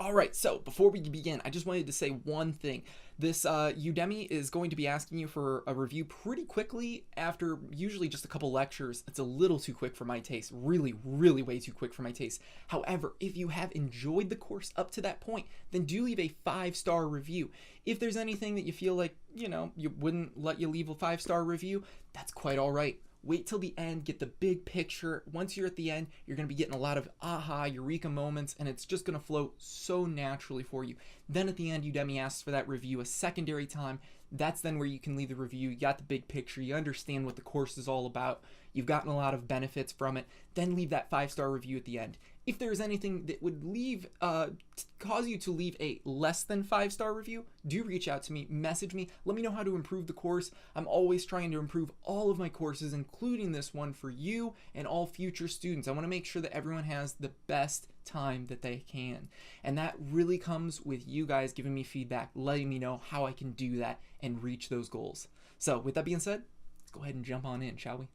All right, so before we begin, I just wanted to say one thing. This Udemy is going to be asking you for a review pretty quickly after usually just a couple lectures. It's a little too quick for my taste, really, really way too quick for my taste. However, if you have enjoyed the course up to that point, then do leave a 5-star review. If there's anything that you feel like, you wouldn't let you leave a 5-star review, that's quite all right. Wait till the end, get the big picture. Once you're at the end, you're going to be getting a lot of aha, eureka moments, and it's just going to flow so naturally for you. Then at the end, Udemy asks for that review a secondary time. That's then where you can leave the review. You got the big picture. You understand what the course is all about. You've gotten a lot of benefits from it. Then leave that 5-star review at the end. If there's anything that would cause you to leave a less than 5-star review, do reach out to me, message me, let me know how to improve the course. I'm always trying to improve all of my courses, including this one for you and all future students. I want to make sure that everyone has the best time that they can. And that really comes with you guys giving me feedback, letting me know how I can do that and reach those goals. So with that being said, let's go ahead and jump on in, shall we?